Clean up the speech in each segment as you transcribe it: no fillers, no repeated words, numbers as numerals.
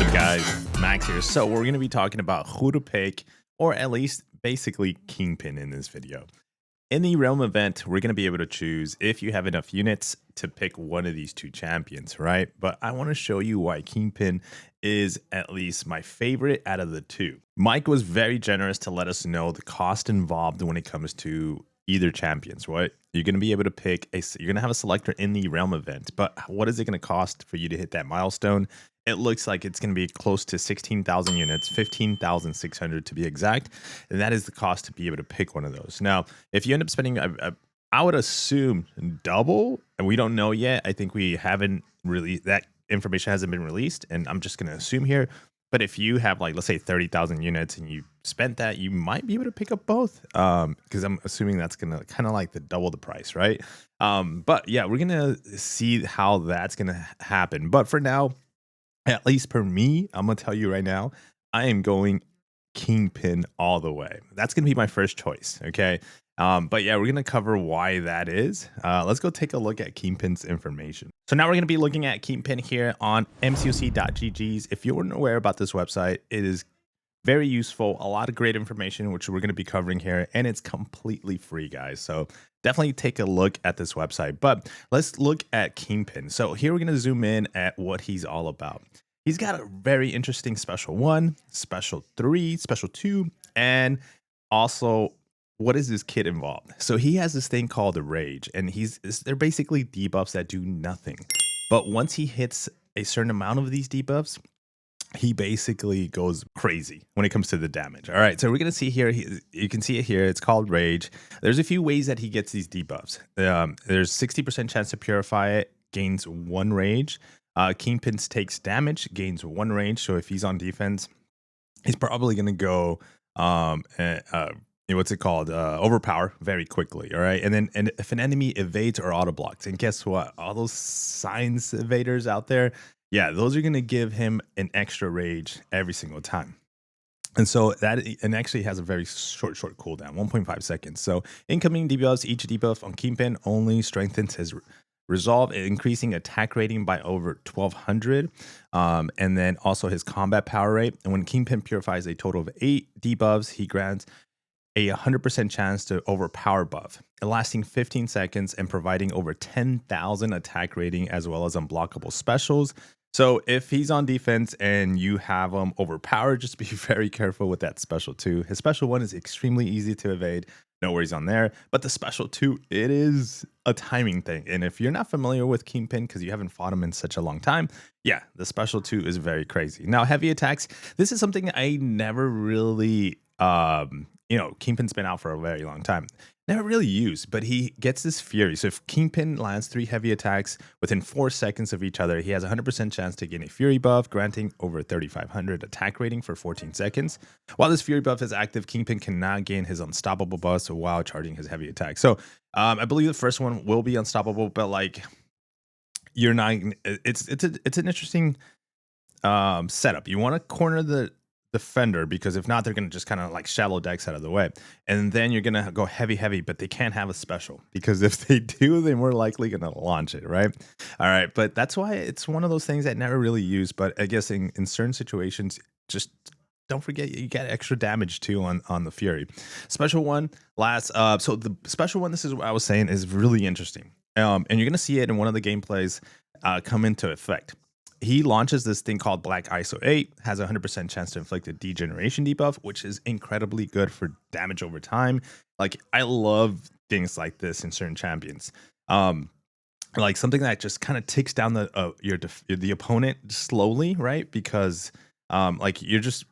What's up, guys? Max here. So we're going to be talking about who to pick, or at least basically Kingpin in this video. In the Realm event, we're going to be able to choose if you have enough units to pick one of these two champions, right? But I want to show you why Kingpin is at least my favorite out of the two. Mike was very generous to let us know the cost involved when it comes to either champions, right? You're going to be able to pick you're going to have a selector in the Realm event, but what is it going to cost for you to hit that milestone? It looks like it's going to be close to 16,000 units, 15,600 to be exact. And that is the cost to be able to pick one of those. Now, if you end up spending, I would assume double, and we don't know yet. I think we haven't really, that information hasn't been released, and I'm just going to assume here. But if you have, like, let's say 30,000 units and you spent that, you might be able to pick up both, because I'm assuming that's going to kind of like double the price, right? But yeah, we're going to see how that's going to happen. But for now, at least for me, I'm going to tell you right now, I am going Kingpin all the way. That's going to be my first choice, okay? But yeah, we're going to cover why that is. Let's go take a look at Kingpin's information. So now we're going to be looking at Kingpin here on MCOC.gg's. If you weren't aware about this website, it is very useful, a lot of great information, which we're going to be covering here, and it's completely free, guys. So definitely take a look at this website. But let's look at Kingpin. So here we're going to zoom in at what he's all about. He's got a very interesting special 1, special 3, special 2, and also what is this kit involved? So he has this thing called the Rage, and they're basically debuffs that do nothing. But once he hits a certain amount of these debuffs, he basically goes crazy when it comes to the damage. All right, so we're going to see here, you can see it here, it's called Rage. There's a few ways that he gets these debuffs. There's 60% chance to purify it, gains 1 rage. Kingpin takes damage, gains 1 rage. So if he's on defense, he's probably going to go, what's it called? Overpower very quickly. All right. And if an enemy evades or auto blocks, and guess what? All those science evaders out there, yeah, those are going to give him an extra rage every single time. And so and actually has a very short cooldown, 1.5 seconds. So incoming debuffs, each debuff on Kingpin only strengthens his resolve, increasing attack rating by over 1,200. And then also his combat power rate. And when Kingpin purifies a total of 8 debuffs, he grants a 100% chance to overpower buff, lasting 15 seconds and providing over 10,000 attack rating as well as unblockable specials. So if he's on defense and you have him overpowered, just be very careful with that special 2. His special 1 is extremely easy to evade. No worries on there. But the special 2, it is a timing thing. And if you're not familiar with Kingpin because you haven't fought him in such a long time, yeah, the special 2 is very crazy. Now, heavy attacks, this is something I never really, Kingpin's been out for a very long time. Never really used, but he gets this fury. So if Kingpin lands 3 heavy attacks within 4 seconds of each other, he has a 100% chance to gain a fury buff, granting over 3,500 attack rating for 14 seconds. While this fury buff is active, Kingpin cannot gain his unstoppable buff while charging his heavy attack. So I believe the first one will be unstoppable, but like you're not. It's an interesting setup. You want to corner the defender, because if not, they're going to just kind of like shallow decks out of the way, and then you're going to go heavy, but they can't have a special, because if they do, they're more likely going to launch it, right? All right, but that's why it's one of those things that never really used, but I guess in certain situations, just don't forget you get extra damage too on the fury. Special 1 lasts, so the special 1, this is what I was saying, is really interesting, and you're going to see it in one of the gameplays come into effect. He launches this thing called Black ISO 8, has a 100% chance to inflict a degeneration debuff, which is incredibly good for damage over time. Like, I love things like this in certain champions. Like something that just kind of takes down the opponent slowly, right? Because like you're just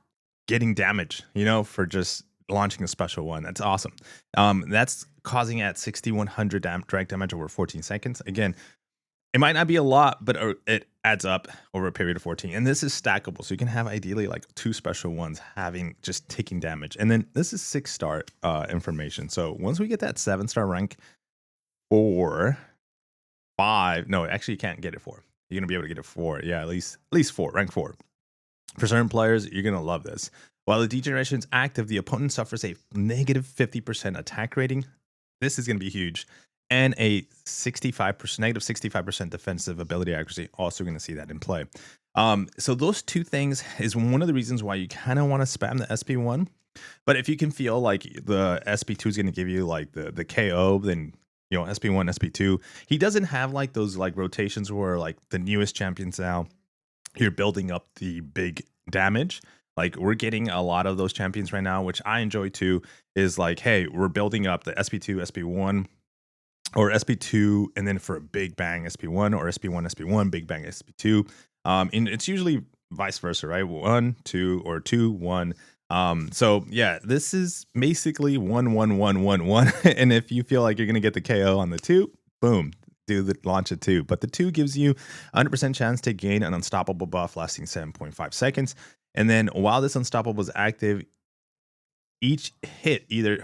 getting damage, for just launching a special 1. That's awesome. That's causing at 6,100 direct damage over 14 seconds. Again, it might not be a lot, but it adds up over a period of 14. And this is stackable. So you can have ideally like 2 special 1s just taking damage. And then this is 6-star information. So once we get that 7-star rank, 4, 5, no, actually you can't get it 4. You're going to be able to get it 4. Yeah, at least 4, rank 4. For certain players, you're going to love this. While the degeneration is active, the opponent suffers a negative 50% attack rating. This is going to be huge. and a 65% -65% defensive ability accuracy. Also going to see that in play. So those two things is one of the reasons why you kind of want to spam the SP1. But if you can feel like the SP2 is going to give you like the KO, then SP1, SP2. He doesn't have like those like rotations where like the newest champions now you're building up the big damage. Like we're getting a lot of those champions right now, which I enjoy too. Is like, hey, we're building up the SP2, SP1, or SP2, and then for a big bang SP1, or SP1, SP1, big bang SP2. And it's usually vice versa, right? 1, 2, or 2, 1. So yeah, this is basically 1, 1, 1, 1, 1. And if you feel like you're gonna get the KO on the 2, boom, do the launch of 2. But the 2 gives you 100% chance to gain an unstoppable buff lasting 7.5 seconds. And then while this unstoppable is active, each hit either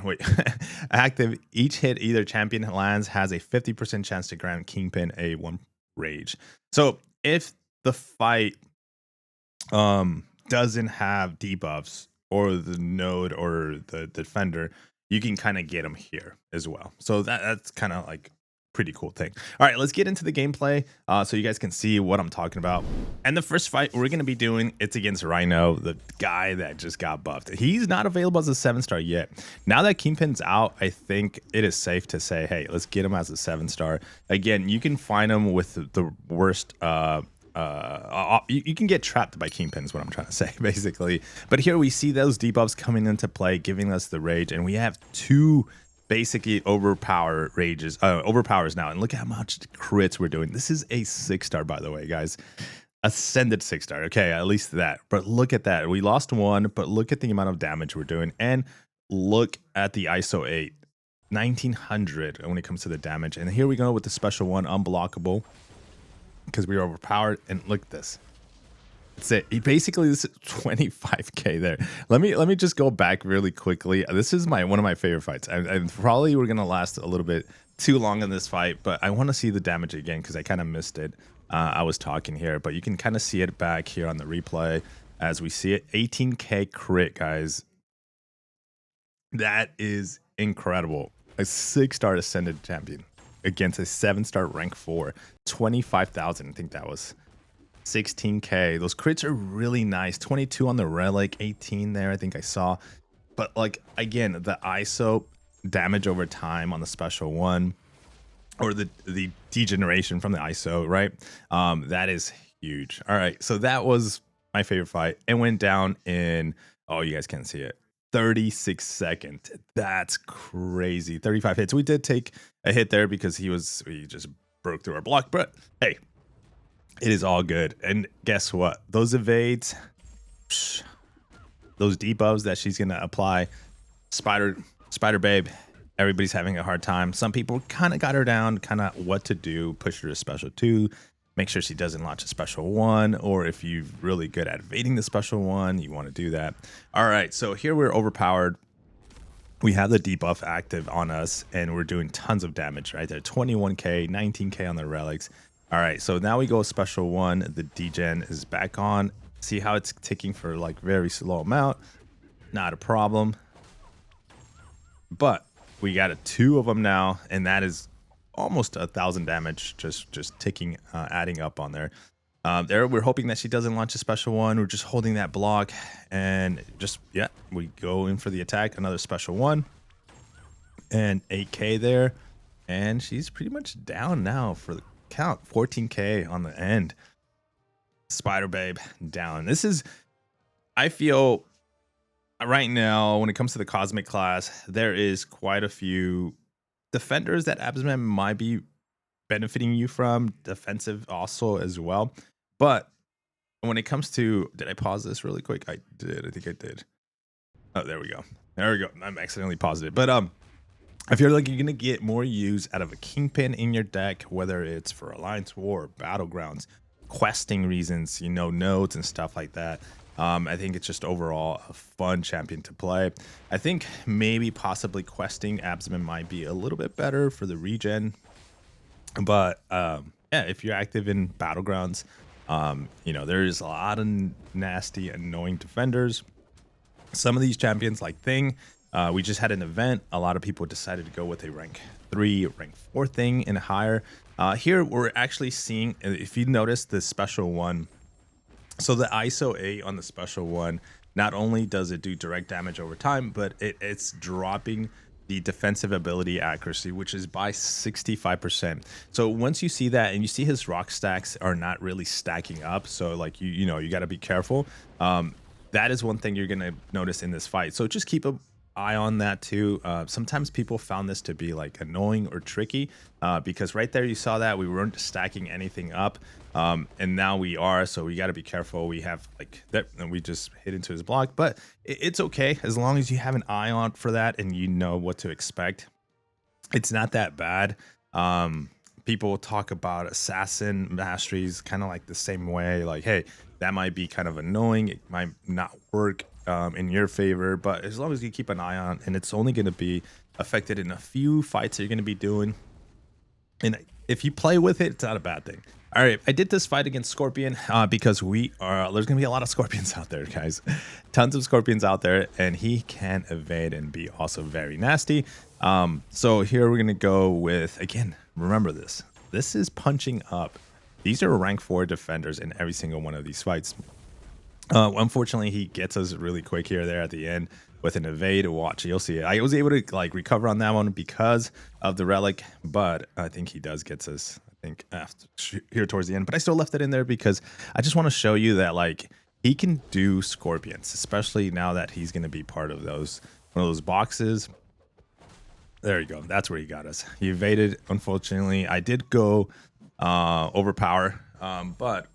champion lands has a 50% chance to grant Kingpin a 1 rage. So if the fight doesn't have debuffs or the node or the defender, you can kind of get them here as well. So that's kind of like pretty cool thing. All right, let's get into the gameplay so you guys can see what I'm talking about. And the first fight we're going to be doing, it's against Rhino, the guy that just got buffed. He's not available as a 7-star yet. Now that Kingpin's out, I think it is safe to say, hey, let's get him as a 7-star. Again, you can find him with the worst you can get trapped by Kingpin is what I'm trying to say, basically. But here we see those debuffs coming into play, giving us the rage, and we have 2 basically overpowers now. And look at how much crits we're doing. This is a 6-star, by the way, guys. Ascended 6-star. Okay, at least that. But look at that. We lost 1, but look at the amount of damage we're doing. And look at the ISO 8. 1900 when it comes to the damage. And here we go with the special one, unblockable, because we were overpowered. And look at this. That's it. Basically, this is 25k there. Let me just go back really quickly. This is one of my favorite fights. I probably we're gonna last a little bit too long in this fight, but I want to see the damage again because I kind of missed it. I was talking here, but you can kind of see it back here on the replay as we see it. 18k crit, guys. That is incredible. A 6-star ascended champion against a 7-star rank 4. 25,000. I think that was 16k. Those crits are really nice. 22 on the relic, 18 there, I think I saw. But like again, the ISO damage over time on the special one, or the degeneration from the ISO, right? That is huge. All right, so that was my favorite fight. It went down in, oh, you guys can't see it, 36 seconds. That's crazy. 35 hits. We did take a hit there because he just broke through our block, but hey, it is all good. And guess what? Those evades, those debuffs that she's gonna apply, Spider Babe, everybody's having a hard time. Some people kind of got her down, kind of what to do, push her to special 2, make sure she doesn't launch a special 1, or if you're really good at evading the special 1, you want to do that. All right, so here we're overpowered. We have the debuff active on us, and we're doing tons of damage right there. 21k, 19k on the relics. All right, so now we go special 1. The degen is back on. See how it's ticking for like very slow amount. Not a problem. But we got 2 of them now, and that is almost 1,000 damage just ticking, adding up on there. There we're hoping that she doesn't launch a special 1. We're just holding that block, and just we go in for the attack. Another special 1, and 8k there, and she's pretty much down now for the count. 14k on the end. Spider Babe down. This is, I feel right now when it comes to the cosmic class, there is quite a few defenders that Absman might be benefiting you from, defensive also as well. But when it comes to, did I pause this really quick? I did. I think I did. Oh, there we go. There we go. I'm accidentally paused it. But if you're like, you're gonna get more use out of a Kingpin in your deck, whether it's for Alliance War, Battlegrounds, questing reasons, nodes and stuff like that. I think it's just overall a fun champion to play. I think maybe possibly questing Absman might be a little bit better for the regen. But yeah, if you're active in Battlegrounds, there's a lot of nasty, annoying defenders. Some of these champions like Thing, we just had an event. A lot of people decided to go with a rank 3, rank 4 thing and higher. Here we're actually seeing, if you notice the special one, so the ISO 8 on the special one, not only does it do direct damage over time, but it's dropping the defensive ability accuracy, which is by 65%. So once you see that and you see his rock stacks are not really stacking up, so like you know, you got to be careful. That is one thing you're going to notice in this fight. So just keep an eye on that too. Sometimes people found this to be like annoying or tricky because right there you saw that we weren't stacking anything up. And now we are, so we got to be careful. We have like that, and we just hit into his block, but it's okay as long as you have an eye on for that and you know what to expect. It's not that bad. People talk about assassin masteries kind of like the same way, like, hey, that might be kind of annoying, it might not work in your favor, but as long as you keep an eye on, and it's only going to be affected in a few fights that you're going to be doing, and if you play with it, it's not a bad thing. All right, I did this fight against Scorpion because there's gonna be a lot of Scorpions out there, guys. Tons of Scorpions out there, and he can evade and be also very nasty. So here we're gonna go with, again, remember this. This is punching up. These are rank 4 defenders in every single one of these fights. Unfortunately, he gets us really quick here there at the end with an evade. Watch, you'll see it. I was able to like recover on that one because of the relic, but I think he does get us, I think, here towards the end. But I still left it in there because I just want to show you that like he can do Scorpions, especially now that he's going to be part of those one of those boxes. There you go. That's where he got us. He evaded. Unfortunately, I did go overpower, but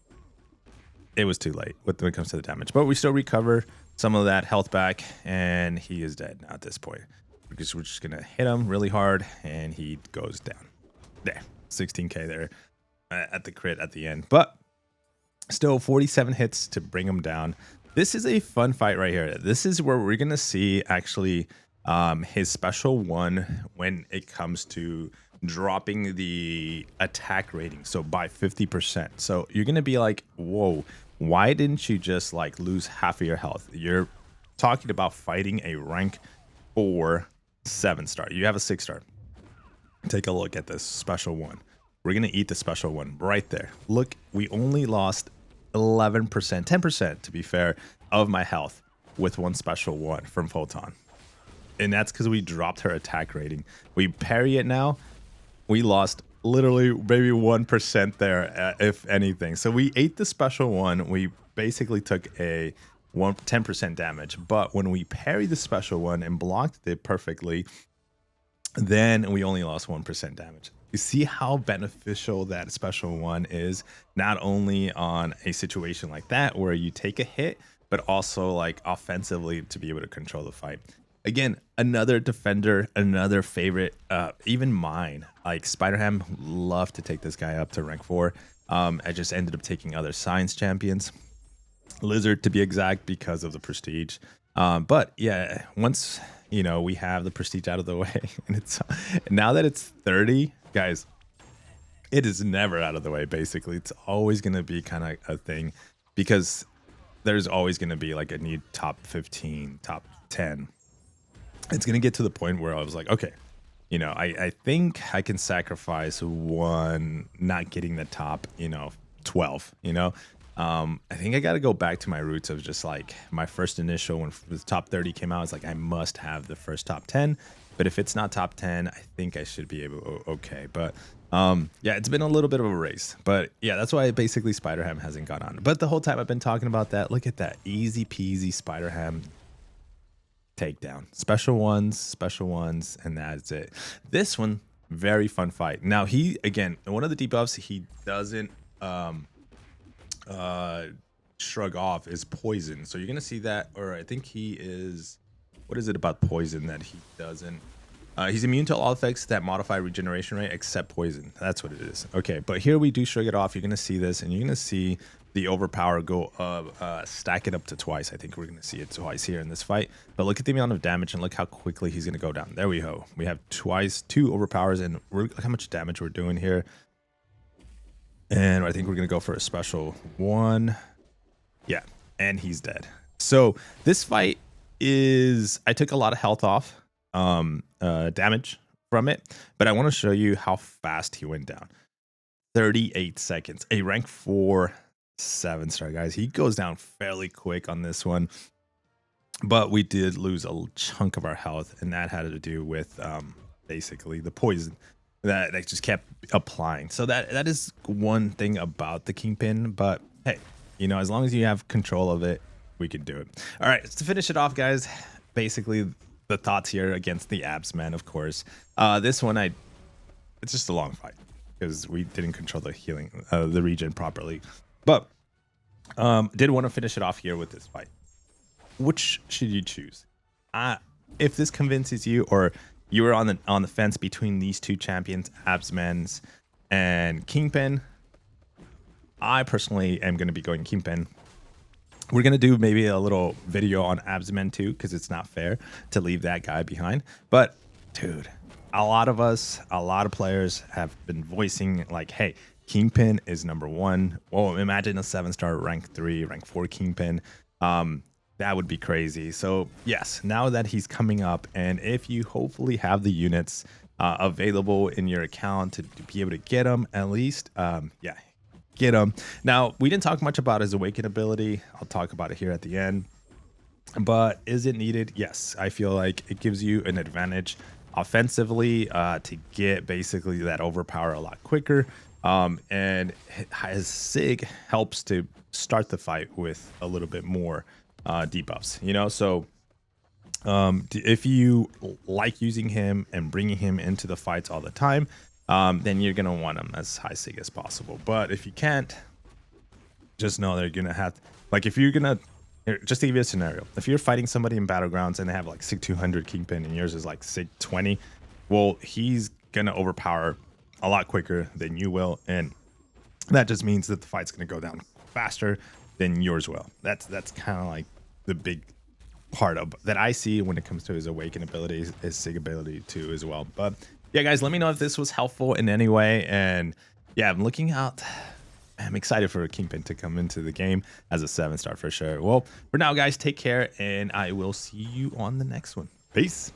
it was too late when it comes to the damage. But we still recover some of that health back, and he is dead now at this point because we're just gonna hit him really hard and he goes down. There, 16k there at the crit at the end, but still 47 hits to bring him down. This is a fun fight right here. This is where we're gonna see actually his special one when it comes to dropping the attack rating, so by 50%. So you're gonna be like, whoa, why didn't you just like lose half of your health? You're talking about fighting a rank 4 7-star. You have a 6-star. Take a look at this special one. We're gonna eat the special one right there. Look, we only lost 11%, 10% to be fair, of my health with one special one from Photon. And that's because we dropped her attack rating. We parry it now. We lost literally maybe 1% there, if anything. So we ate the special one. We basically took a 10% damage. But when we parried the special one and blocked it perfectly, then we only lost 1% damage. You see how beneficial that special one is, not only on a situation like that where you take a hit, but also like offensively to be able to control the fight. Again, another defender, another favorite, even mine. Like Spider-Ham, love to take this guy up to rank 4. I just ended up taking other science champions, Lizard to be exact, because of the prestige. But yeah, once you know we have the prestige out of the way, and it's now that it's 30, guys, it is never out of the way. Basically, it's always going to be kind of a thing because there's always going to be like a new top 15, top 10. It's going to get to the point where I was like, okay, you know, I think I can sacrifice one not getting the top, 12, I think I got to go back to my roots of just like my first initial when the top 30 came out. It's like I must have the first top 10. But if it's not top 10, I think I should be able, okay. But yeah, it's been a little bit of a race. But yeah, that's why basically Spider-Ham hasn't gone on. But the whole time I've been talking about that, look at that easy peasy Spider-Ham takedown. Special ones, and that's it. This one, very fun fight. Now he, again, one of the debuffs he doesn't shrug off is poison. So you're gonna see that, or I think he is, what is it about poison that he doesn't? He's immune to all effects that modify regeneration rate except poison. That's what it is. Okay, but here we do shrug it off. You're gonna see this, and you're gonna see the overpower go up, stack it up to twice. I think we're gonna see it twice here in this fight. But look at the amount of damage and look how quickly he's gonna go down. There we go. We have two overpowers, and look how much damage we're doing here. And I think we're gonna go for a special one. Yeah, and he's dead. So this fight is, I took a lot of health off, damage from it, but I want to show you how fast he went down. 38 seconds. A rank 4 7-star, guys. He goes down fairly quick on this one, but we did lose a chunk of our health, and that had to do with basically the poison that just kept applying. So that is one thing about the Kingpin, but hey, you know, as long as you have control of it, we can do it. All right, to finish it off, guys, basically the thoughts here against the Absman, of course. This one, it's just a long fight because we didn't control the healing, the regen properly. But did want to finish it off here with this fight. Which should you choose? If this convinces you, or you were on the fence between these two champions, Absman's and Kingpin, I personally am going to be going Kingpin. We're going to do maybe a little video on Absman too, because it's not fair to leave that guy behind. But dude, a lot of players have been voicing like, hey, Kingpin is #1. Well, imagine a 7-star rank 3, rank 4 Kingpin. That would be crazy. So yes, now that he's coming up, and if you hopefully have the units available in your account to be able to get them, at least, yeah, get him. Now, we didn't talk much about his awaken ability. I'll talk about it here at the end. But is it needed? Yes, I feel like it gives you an advantage offensively to get basically that overpower a lot quicker. And his Sig helps to start the fight with a little bit more debuffs, you know? So if you like using him and bringing him into the fights all the time, then you're going to want him as high Sig as possible. But if you can't, just know they're going to have, like, if you're going to, just to give you a scenario, if you're fighting somebody in Battlegrounds and they have like Sig 200 Kingpin and yours is like Sig 20, well, he's going to overpower a lot quicker than you will. And that just means that the fight's going to go down faster than yours will. That's kind of like the big part of that I see when it comes to his awaken abilities, his Sig ability too as well. But yeah, guys, let me know if this was helpful in any way. And yeah, I'm looking out. I'm excited for Kingpin to come into the game as a 7-star for sure. Well, for now, guys, take care, and I will see you on the next one. Peace.